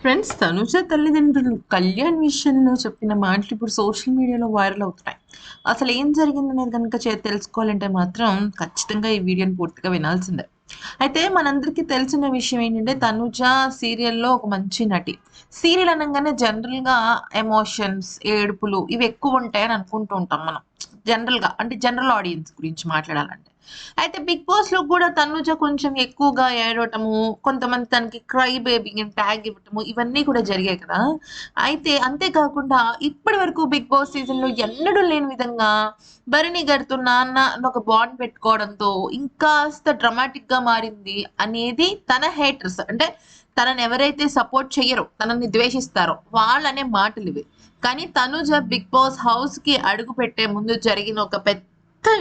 Friends, Tanuja తల్లిదండ్రులు కళ్యాణ్ విషయంలో చెప్పిన మాటలు ఇప్పుడు సోషల్ మీడియాలో వైరల్ అవుతున్నాయి. అసలు ఏం జరిగిందనేది కనుక తెలుసుకోవాలంటే మాత్రం ఖచ్చితంగా ఈ వీడియోని పూర్తిగా వినాల్సిందే. అయితే మనందరికీ తెలిసిన విషయం ఏంటంటే, తనుజ సీరియల్‌లో ఒక మంచి నటి. సీరియల్ అనంగానే జనరల్‌గా ఎమోషన్స్, ఏడుపులు ఇవి ఎక్కువ ఉంటాయని అనుకుంటూ ఉంటాం మనం. జనరల్‌గా అంటే జనరల్ ఆడియన్స్ గురించి మాట్లాడాలంటే. అయితే 'బిగ్ బాస్‌లో' కూడా తనుజ కొంచెం ఎక్కువగా ఏడవటము, కొంతమంది తనకి క్రై బేబీ అని ట్యాగ్ ఇవ్వటము ఇవన్నీ కూడా జరిగాయి కదా! అయితే అంతే కాకుండా ఇప్పటి వరకు 'బిగ్ బాస్' సీజన్‌లో ఎన్నడూ లేని విధంగా భరణి గారితో నాన్న అని ఒక బాండ్ పెట్టుకోవడంతో ఇంకాస్త డ్రమాటిక్‌గా మారింది అనేది తన హేటర్స్. అంటే తనని ఎవరైతే సపోర్ట్ చెయ్యరో, తనని ద్వేషిస్తారో వాళ్ళనే మాటలివి. కానీ తనుజ 'బిగ్ బాస్' హౌస్‌కి అడుగుపెట్టే ముందు జరిగిన ఒక పెద్ద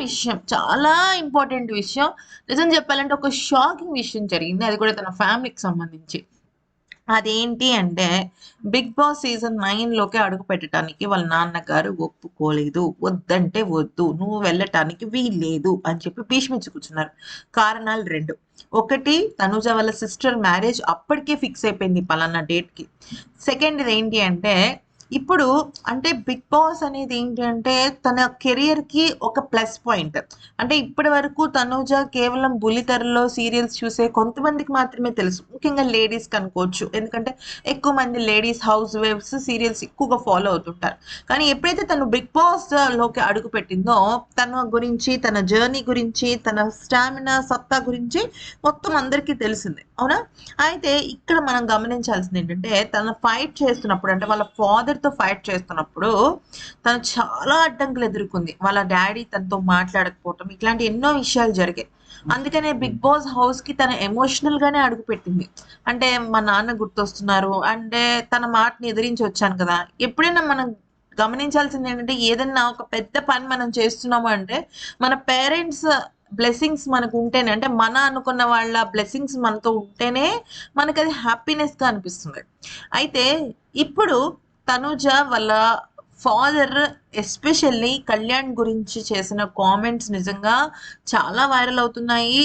విషయం, చాలా ఇంపార్టెంట్ విషయం. నిజం చెప్పాలంటే ఒక షాకింగ్ విషయం జరిగింది. అది కూడా తన ఫ్యామిలీకి సంబంధించి. అదేంటి అంటే, 'బిగ్ బాస్' సీజన్ 9లోకి అడుగుపెట్టటానికి వాళ్ళ నాన్నగారు ఒప్పుకోలేదు. వద్దంటే వద్దు. నువ్వు వెళ్ళటానికి వీల్లేదు అని చెప్పి భీష్మించి కూర్చున్నారు. కారణాలు 2. ఒకటి, తనుజ వాళ్ళ సిస్టర్ మ్యారేజ్ అప్పటికే ఫిక్స్ అయిపోయింది పలానా డేట్‌కి. సెకండ్‌ది ఏంటి అంటే, ఇప్పుడు అంటే 'బిగ్ బాస్' అనేది ఏంటి అంటే తన కెరియర్‌కి ఒక ప్లస్ పాయింట్. అంటే ఇప్పటి వరకు తనుజ కేవలం బుల్లితెరలో సీరియల్స్ చూసే కొంతమందికి మాత్రమే తెలుసు. ముఖ్యంగా లేడీస్‌కి అనుకోవచ్చు. ఎందుకంటే ఎక్కువ మంది లేడీస్ హౌస్ వైఫ్స్ సీరియల్స్ ఎక్కువగా ఫాలో అవుతుంటారు. కానీ ఎప్పుడైతే తను 'బిగ్ బాస్'లోకి అడుగుపెట్టిందో తన గురించి, తన జర్నీ గురించి, తన స్టామినా, సత్తా గురించి మొత్తం అందరికీ తెలిసిందే. అవునా? అయితే ఇక్కడ మనం గమనించాల్సింది ఏంటంటే, తను ఫైట్ చేస్తున్నప్పుడు అంటే వాళ్ళ ఫాదర్‌తో ఫైట్ చేస్తున్నప్పుడు తను చాలా అడ్డంకులు ఎదుర్కొంది. వాళ్ళ డ్యాడీ తనతో మాట్లాడకపోవటం ఇట్లాంటి ఎన్నో విషయాలు జరిగాయి. అందుకనే 'బిగ్ బాస్' హౌస్‌కి తను ఎమోషనల్‌గానే అడుగుపెట్టింది. అంటే మా నాన్న గుర్తొస్తున్నారు. అంటే తన మాటని ఎదిరించి వచ్చాను కదా! ఎప్పుడైనా మనం గమనించాల్సింది ఏంటంటే, ఏదన్నా ఒక పెద్ద పని మనం చేస్తున్నాము అంటే మన పేరెంట్స్ బ్లెస్సింగ్స్ మనకు ఉంటేనే, అంటే మన అనుకున్న వాళ్ళ బ్లెస్సింగ్స్ మనతో ఉంటేనే మనకది హ్యాపీనెస్‌గా అనిపిస్తుంది. అయితే ఇప్పుడు తనుజ వాళ్ళ ఫాదర్ ఎస్పెషల్లీ కళ్యాణ్ గురించి చేసిన కామెంట్స్ నిజంగా చాలా వైరల్ అవుతున్నాయి.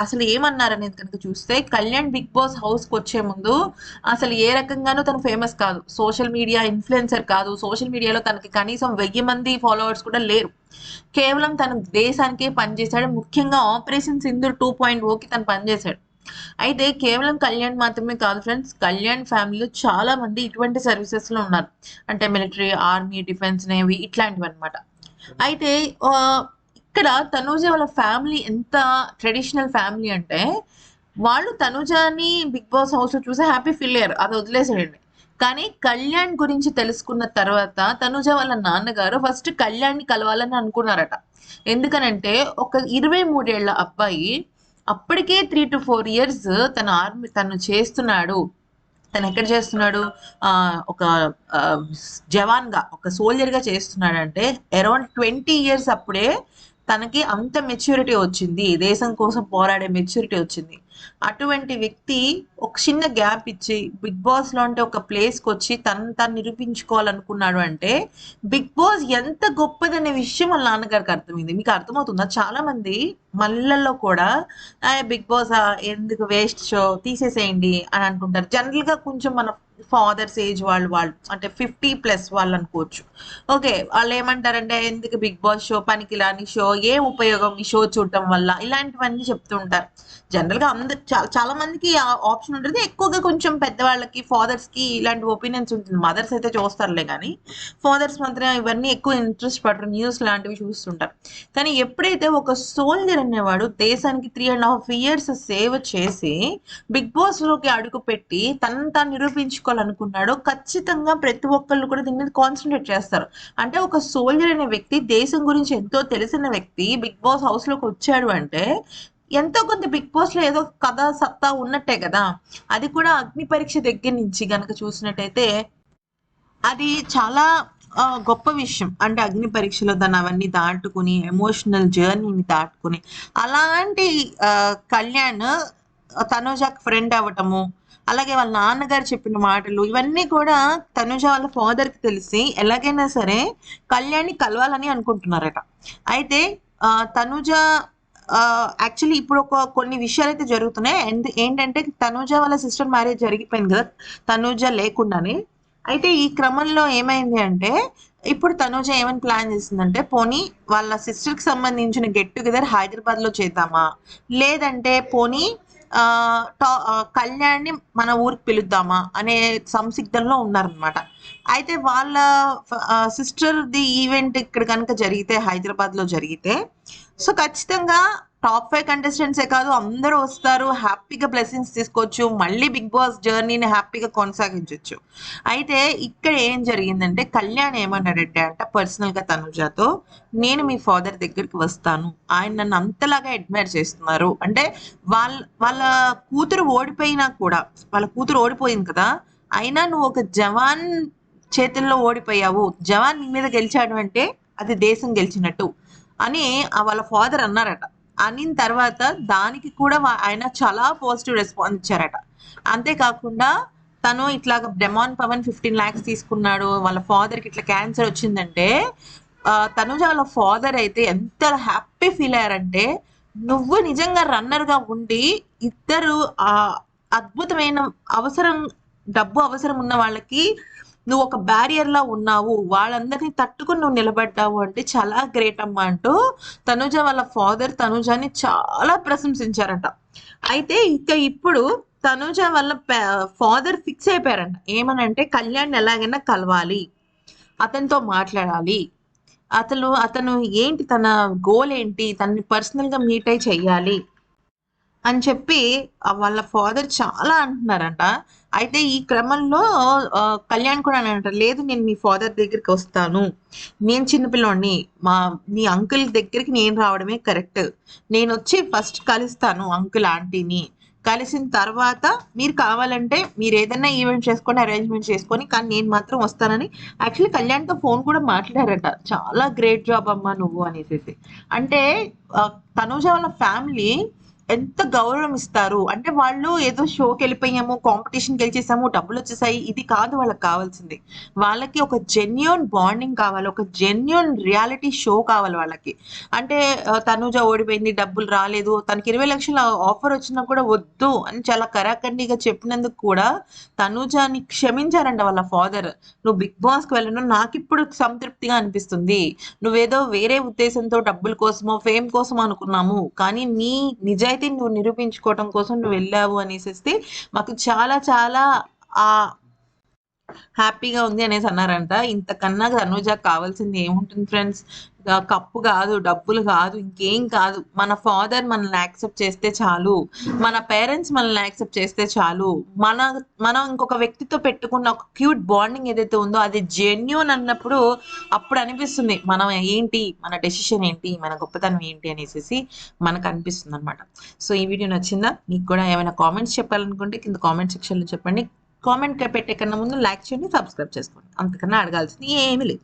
అసలు ఏమన్నారనేది కనుక చూస్తే, కళ్యాణ్ 'బిగ్ బాస్' హౌస్‌కొచ్చే ముందు అసలు ఏ రకంగానూ తను ఫేమస్ కాదు. సోషల్ మీడియా ఇన్‌ఫ్లుయెన్సర్ కాదు. సోషల్ మీడియాలో తనకి కనీసం 1000 మంది ఫాలోవర్స్ కూడా లేరు. కేవలం తను దేశానికే పనిచేశాడు. ముఖ్యంగా 'ఆపరేషన్ సింధూర్ 2.0'కి తను పనిచేశాడు. అయితే కేవలం కళ్యాణ్ మాత్రమే కాదు ఫ్రెండ్స్. కళ్యాణ్ ఫ్యామిలీలో చాలా మంది ఇటువంటి సర్వీసెస్‌లో ఉన్నారు. అంటే మిలిటరీ, ఆర్మీ, డిఫెన్స్, నేవీ ఇట్లాంటివన్నమాట. అయితే ఇక్కడ తనూజ వాళ్ళ ఫ్యామిలీ ఎంత ట్రెడిషనల్ ఫ్యామిలీ అంటే, వాళ్ళు తనూజని 'బిగ్ బాస్' హౌస్‌లో చూసి హ్యాపీ ఫీల్ అయ్యారు. అది వదిలేసేయండి. కానీ కళ్యాణ్ గురించి తెలుసుకున్న తర్వాత తనూజ వాళ్ళ నాన్నగారు ఫస్ట్ కళ్యాణ్‌ని కలవాలని అనుకున్నారట. ఎందుకనంటే ఒక 23 ఏళ్ల అబ్బాయి అప్పటికే 3-4 ఇయర్స్ తను చేస్తున్నాడు. తనెక్కడ చేస్తున్నాడు? ఒక జవాన్‌గా, ఒక సోల్జర్‌గా చేస్తున్నాడంటే అరౌండ్ 20 ఇయర్స్ అప్పుడే తనకి అంత మెచ్యూరిటీ వచ్చింది. దేశం కోసం పోరాడే మెచ్యూరిటీ వచ్చింది. అటువంటి వ్యక్తి ఒక చిన్న గ్యాప్ ఇచ్చి 'బిగ్ బాస్'లో అంటే ఒక ప్లేస్‌కొచ్చి తనను తాను నిరూపించుకోవాలనుకున్నాడు అంటే, 'బిగ్ బాస్' ఎంత గొప్పదనే విషయం వాళ్ళ నాన్నగారికి అర్థమైంది. మీకు అర్థమవుతుందా? చాలామంది మళ్ళల్లో కూడా 'బిగ్ బాస్' ఎందుకు వేస్ట్ షో తీసేసేయండి అని అంటుంటారు. జనరల్‌గా కొంచెం మన ఫాదర్స్ ఏజ్ వాళ్ళు అంటే 50+ వాళ్ళు అనుకోవచ్చు. ఓకే. వాళ్ళేమంటారంటే, ఎందుకు 'బిగ్ బాస్' షో పనికిరాని షో, ఏం ఉపయోగం ఈ షో చూడటం వల్ల, ఇలాంటివన్నీ చెప్తూ ఉంటారు. జనరల్‌గా అందరు చాలా మందికి ఆ ఆప్షన్ ఉంటది. ఎక్కువగా కొంచెం పెద్దవాళ్ళకి, ఫాదర్స్‌కి ఇలాంటి ఒపీనియన్స్ ఉంటుంది. మదర్స్ అయితే చూస్తారులే గానీ, ఫాదర్స్ మాత్రం ఇవన్నీ ఎక్కువ ఇంట్రెస్ట్ పడరు. న్యూస్ లాంటివి చూస్తుంటారు. కానీ ఎప్పుడైతే ఒక సోల్జర్ అనేవాడు దేశానికి 3½ ఇయర్స్ సేవ చేసి 'బిగ్ బాస్'లోకి అడుగుపెట్టి తనను తాను నిరూపించుకోవాలనుకున్నాడో, ఖచ్చితంగా ప్రతి ఒక్కళ్ళు కూడా దీని మీద కాన్సంట్రేట్ చేస్తారు. అంటే ఒక సోల్జర్ అనే వ్యక్తి, దేశం గురించి ఎంతో తెలిసిన వ్యక్తి 'బిగ్ బాస్' హౌస్‌లోకి వచ్చాడు అంటే, ఎంతో కొంత 'బిగ్ బాస్'లో ఏదో కథ, సత్తా ఉన్నట్టే కదా! అది కూడా అగ్ని పరీక్ష దగ్గర నుంచి గనక చూసినట్టయితే అది చాలా గొప్ప విషయం. అంటే అగ్ని పరీక్షలో తను అవన్నీ దాటుకొని, ఎమోషనల్ జర్నీని దాటుకొని, అలాంటి కళ్యాణ్ తనూజకి ఫ్రెండ్ అవ్వటము, అలాగే వాళ్ళ నాన్నగారు చెప్పిన మాటలు, ఇవన్నీ కూడా తనూజ వాళ్ళ ఫాదర్‌కి తెలిసి ఎలాగైనా సరే కళ్యాణ్‌ని కలవాలని అనుకుంటున్నారట. అయితే తనూజ యాక్చువల్లీ ఇప్పుడు కొన్ని విషయాలు అయితే జరుగుతున్నాయి. ఏంటంటే తనూజ వాళ్ళ సిస్టర్ మ్యారేజ్ జరిగిపోయింది కదా! తనూజ లేకుండానే. అయితే ఈ క్రమంలో ఏమైంది అంటే, ఇప్పుడు తనూజ ఏమని ప్లాన్ చేసిందంటే, పోనీ వాళ్ళ సిస్టర్‌కి సంబంధించిన గెట్ టుగెదర్ హైదరాబాద్‌లో చేద్దామా? లేదంటే పోనీ కళ్యాణ్‌ని మన ఊరికి పిలుద్దామా? అనే సంసిగ్ధంలో ఉన్నారనమాట. అయితే వాళ్ళ సిస్టర్‌ది ఈవెంట్ ఇక్కడ కనుక జరిగితే, హైదరాబాద్‌లో జరిగితే, సో ఖచ్చితంగా టాప్ 5 కంటెస్టెంట్సే కాదు అందరూ వస్తారు. హ్యాపీగా బ్లెస్సింగ్స్ తీసుకోవచ్చు. మళ్ళీ బిగ్ బాస్ జర్నీని హ్యాపీగా కొనసాగించొచ్చు. అయితే ఇక్కడ ఏం జరిగిందంటే, కళ్యాణ్ ఏమన్నాడంటే పర్సనల్‌గా తనుజాతో, "నేను మీ ఫాదర్ దగ్గరికి వస్తాను. ఆయన నన్ను అంతలాగా అడ్మైర్ చేస్తున్నారు." అంటే వాళ్ళ వాళ్ళ కూతురు ఓడిపోయినా కూడా, వాళ్ళ కూతురు ఓడిపోయింది కదా! అయినా "నువ్వు ఒక జవాన్ చేతుల్లో ఓడిపోయావు. జవాన్ నీ మీద గెలిచాడు అంటే అది దేశం గెలిచినట్టు" అని వాళ్ళ ఫాదర్ అన్నారట. అనిన తర్వాత దానికి కూడా ఆయన చాలా పాజిటివ్ రెస్పాన్స్ ఇచ్చారట. అంతేకాకుండా తను ఇట్లాగ డెమాన్ పవన్ 15 లాక్స్ తీసుకున్నాడు. వాళ్ళ ఫాదర్‌కి ఇట్లా క్యాన్సర్ వచ్చిందంటే తనుజ వాళ్ళ ఫాదర్ అయితే ఎంత హ్యాపీ ఫీల్ అయ్యారంటే, "నువ్వు నిజంగా రన్నర్‌గా ఉండి ఇద్దరు అద్భుతమైన అవసరం డబ్బు అవసరం ఉన్న వాళ్ళకి నువ్వు ఒక బ్యారియర్‌లా ఉన్నావు. వాళ్ళందరిని తట్టుకొని నువ్వు నిలబడ్డావు అంటే చాలా గ్రేట్ అమ్మా" అంటూ తనుజ వాళ్ళ ఫాదర్ తనుజని చాలా ప్రశంసించారట. అయితే ఇప్పుడు తనుజ వాళ్ళ ఫాదర్ ఫిక్స్ అయిపోయారంట. ఏమనంటే కళ్యాణ్‌ని ఎలాగైనా కలవాలి. అతనితో మాట్లాడాలి. అతను ఏంటి, తన గోల్ ఏంటి? తనని పర్సనల్‌గా మీట్ అయ్యి చెయ్యాలి అని చెప్పి వాళ్ళ ఫాదర్ చాలా అంటున్నారంట. అయితే ఈ క్రమంలో కళ్యాణ్ కూడా అన్నాడంట, "లేదు నేను మీ ఫాదర్ దగ్గరికి వస్తాను. నేను చిన్న పిల్లోడిని. మీ అంకుల్ దగ్గరికి నేను రావడమే కరెక్ట్. నేనొచ్చి ఫస్ట్ కలుస్తాను అంకుల్, ఆంటీని. కలిసిన తర్వాత మీరు కావాలంటే మీరేదన్నా ఈవెంట్ చేసుకొని, అరేంజ్‌మెంట్ చేసుకొని, కానీ నేను మాత్రం వస్తానని" యాక్చువల్లీ కళ్యాణ్‌తో ఫోన్ కూడా మాట్లాడారట. "చాలా గ్రేట్ జాబ్ అమ్మా నువ్వు" అనేసేసి. అంటే తనూజ వాళ్ళ ఫ్యామిలీ ఎంత గౌరవం ఇస్తారు అంటే, వాళ్ళు ఏదో షోకి వెళ్ళిపోయాము, కాంపిటీషన్ గెలిచేసాము, డబ్బులు వచ్చేసాయి, ఇది కాదు వాళ్ళకి కావాల్సింది. వాళ్ళకి ఒక జెన్యూన్ బాండింగ్ కావాలి, ఒక జెన్యూన్ రియాలిటీ షో కావాలి వాళ్ళకి. అంటే తనూజ ఓడిపోయింది, డబ్బులు రాలేదు, తనకి 20 లక్షల ఆఫర్ వచ్చినా కూడా వద్దు అని చాలా కరాఖండిగా చెప్పినందుకు కూడా తనూజని క్షమించారంట వాళ్ళ ఫాదర్. "నువ్వు బిగ్ బాస్కి వెళ్ళను, నాకు ఇప్పుడు సంతృప్తిగా అనిపిస్తుంది. నువ్వేదో వేరే ఉద్దేశంతో డబ్బుల కోసమో ఫేమ్ కోసమో అనుకున్నాము, కానీ నీ నిజాయితీని నువ్వు నిరూపించుకోవడం కోసం నువ్వు వెళ్ళావు" అనేసేస్తే మాకు చాలా చాలా హ్యాపీగా ఉంది అనేసి అన్నారంట. ఇంతకన్నా తనూజకి కావాల్సింది ఏముంటుంది ఫ్రెండ్స్? కప్పు కాదు, డబ్బులు కాదు, ఇంకేం కాదు. మన ఫాదర్ మనల్ని యాక్సెప్ట్ చేస్తే చాలు. మన పేరెంట్స్ మనల్ని యాక్సెప్ట్ చేస్తే చాలు. మనం ఇంకొక వ్యక్తితో పెట్టుకున్న ఒక క్యూట్ బాండింగ్ ఏదైతే ఉందో అది జెన్యూన్ అన్నప్పుడు అప్పుడు అనిపిస్తుంది మనం ఏంటి, మన డెసిషన్ ఏంటి, మన గొప్పతనం ఏంటి అనేసి మనకు అనిపిస్తుంది అనమాట. సో ఈ వీడియో నచ్చిందా? మీకు కూడా ఏమైనా కామెంట్స్ చెప్పాలనుకుంటే కింద కామెంట్ సెక్షన్లో చెప్పండి. కామెంట్ పెట్టే కన్నా ముందు లైక్ చేయండి, సబ్స్క్రైబ్ చేసుకోండి. అంతకన్నా అడగాల్సింది ఏమీ లేదు.